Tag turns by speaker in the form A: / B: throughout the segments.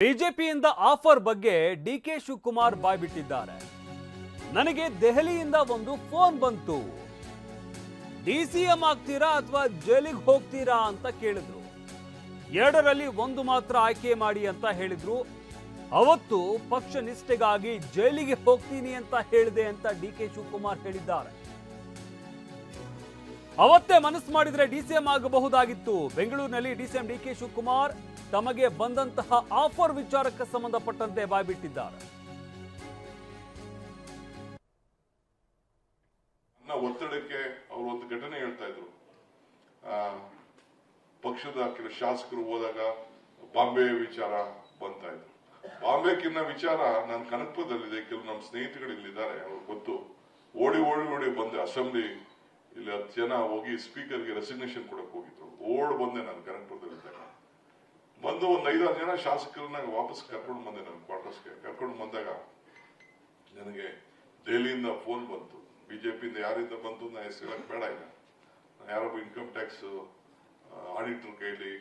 A: ಬಿಜೆಪಿಯಿಂದ ಆಫರ್ ಬಗ್ಗೆ ಡಿಕೆ ಶಿವಕುಮಾರ್ ಬಾಯ್ಬಿಟ್ಟಿದ್ದಾರೆ. ನನಗೆ ದೆಹಲಿಯಿಂದ ಒಂದು ಫೋನ್ ಬಂತು, ಡಿಸಿಎಂ ಆಗ್ತೀರಾ ಅಥವಾ ಜೈಲಿಗೆ ಹೋಗ್ತೀರಾ ಅಂತ ಕೇಳಿದ್ರು. ಎರಡರಲ್ಲಿ ಒಂದು ಮಾತ್ರ ಆಯ್ಕೆ ಮಾಡಿ ಅಂತ ಹೇಳಿದ್ರು. ಅವತ್ತು ಪಕ್ಷ ನಿಷ್ಠೆಗಾಗಿ ಜೈಲಿಗೆ ಹೋಗ್ತೀನಿ ಅಂತ ಹೇಳಿದೆ ಅಂತ ಡಿಕೆ ಶಿವಕುಮಾರ್ ಹೇಳಿದ್ದಾರೆ. ಅವತ್ತೇ ಮನಸ್ಸು ಮಾಡಿದ್ರೆ ಡಿಸಿಎಂ ಆಗಬಹುದಾಗಿತ್ತು. ಬೆಂಗಳೂರಿನಲ್ಲಿ ಡಿಸಿಎಂ ಡಿಕೆ ಶಿವಕುಮಾರ್ ತಮಗೆ ಬಂದಂತಹ ಆಫರ್ ವಿಚಾರಕ್ಕೆ ಸಂಬಂಧಪಟ್ಟಂತೆ ಬಾಯ್ಬಿಟ್ಟಿದ್ದಾರೆ.
B: ನನ್ನ ಒತ್ತಡಕ್ಕೆ ಅವರು ಒಂದು ಘಟನೆ ಹೇಳ್ತಾ ಇದ್ರು. ಪಕ್ಷದ ಕೆಲವು ಶಾಸಕರು ಹೋದಾಗ ಬಾಂಬೆ ವಿಚಾರ ಬಂತಾ ಇದ್ರು. ಬಾಂಬೆಕಿನ್ನ ವಿಚಾರ ನಾನು ಕನಕಪುರದಲ್ಲಿದೆ, ಕೆಲವು ನಮ್ಮ ಸ್ನೇಹಿತರು ಇಲ್ಲಿದ್ದಾರೆ, ಅವ್ರು ಗೊತ್ತು. ಓಡಿ ಓಡಿ ಓಡಿ ಬಂದೆ. ಅಸೆಂಬ್ಲಿ ಇಲ್ಲಿ 10 ಜನ ಹೋಗಿ ಸ್ಪೀಕರ್ಗೆ ರೆಸಿಗ್ನೇಷನ್ ಕೊಡಕ್ ಹೋಗಿದ್ರು. ಓಡ್ ಬಂದೆ ನಾನು ಕನಕಪುರದಲ್ಲಿದ್ದಾಗ. ಬಂದು ಒಂದು 5-6 ಜನ ಶಾಸಕರನ್ನ ವಾಪಸ್ ಕರ್ಕೊಂಡು ಬಂದೆ ನನ್ನ ಕ್ವಾರ್ಟರ್ಸ್ಗೆ. ಕರ್ಕೊಂಡು ಬಂದಾಗ ನನಗೆ ದೆಹಲಿಯಿಂದ ಫೋನ್ ಬಂತು. ಬಿಜೆಪಿಯಿಂದ ಯಾರಿಂದ ಬಂತು ನಾ ಹೆಸರು ಹೇಳಕ್ ಬೇಡ. ಇಲ್ಲ, ನಾನು ಯಾರೊಬ್ಬ ಇನ್ಕಮ್ ಟ್ಯಾಕ್ಸ್ ಆಡಿಟರ್ ಕೈಲಿ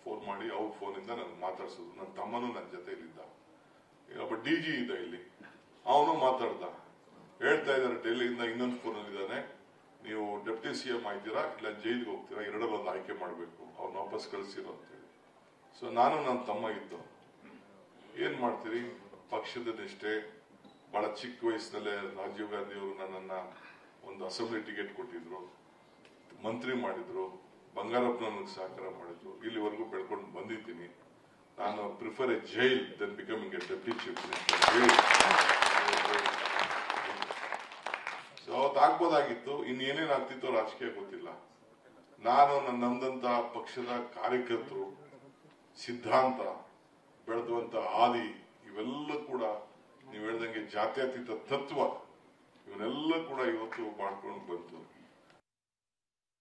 B: ಫೋನ್ ಮಾಡಿ ಅವ್ರ ಫೋನಿಂದ ನನಗೆ ಮಾತಾಡ್ಸೋದು. ನನ್ನ ತಮ್ಮನೂ ನನ್ನ ಜೊತೆಯಲ್ಲಿದ್ದ. ಒಬ್ಬ DG ಇದ್ದ ಇಲ್ಲಿ, ಅವನು ಮಾತಾಡ್ದ. ಹೇಳ್ತಾ ಇದ್ದಾರೆ ಡೆಲ್ಲಿಯಿಂದ ಇನ್ನೊಂದು ಫೋನಲ್ಲಿದ್ದಾನೆ, ನೀವು ಡೆಪ್ಟಿ CM ಆಯ್ತೀರಾ ಇಲ್ಲ ಜೈಲಿಗೆ ಹೋಗ್ತೀರಾ, ಎರಡರಲ್ಲಿ ಒಂದು ಆಯ್ಕೆ ಮಾಡಬೇಕು, ಅವ್ರನ್ನ ವಾಪಸ್ ಕಳಿಸಿರೋ ಅಂತೇಳಿ. ಸೊ ನಾನು ನನ್ನ ತಮ್ಮ ಇದ್ದು ಏನ್ ಮಾಡ್ತೀರಿ, ಪಕ್ಷದ ನಿಷ್ಠೆ. ಬಹಳ ಚಿಕ್ಕ ವಯಸ್ಸಿನಲ್ಲೇ ರಾಜೀವ್ ಗಾಂಧಿ ಅವರು ನನ್ನನ್ನ ಒಂದು ಅಸೆಂಬ್ಲಿ ಟಿಕೆಟ್ ಕೊಟ್ಟಿದ್ರು, ಮಂತ್ರಿ ಮಾಡಿದ್ರು, ಬಂಗಾರಪ್ಪ ನನಗೆ ಸಹಕಾರ ಮಾಡಿದ್ರು. ಇಲ್ಲಿವರೆಗೂ ಬೆಳ್ಕೊಂಡು ಬಂದಿದ್ದೀನಿ. ನಾನು prefer a jail then becoming a deputy chief minister. So ಅವತ್ತು ಆಗ್ಬೋದಾಗಿತ್ತು, ಇನ್ನೇನೇನ್ ಆಗ್ತಿತ್ತು ರಾಜಕೀಯ ಗೊತ್ತಿಲ್ಲ. ನಾನು ನನ್ನಂದಂತ ಪಕ್ಷದ ಕಾರ್ಯಕರ್ತರು ಸಿದ್ಧಾಂತ ಬೆಳೆದುವಂತ ಹಾದಿ ಇವೆಲ್ಲ ಕೂಡ ನೀವು ಹೇಳ್ದಂಗೆ ಜಾತ್ಯತೀತ ತತ್ವ ಇವನ್ನೆಲ್ಲ ಕೂಡ ಇವತ್ತು ಮಾಡ್ಕೊಂಡು ಬಂತು.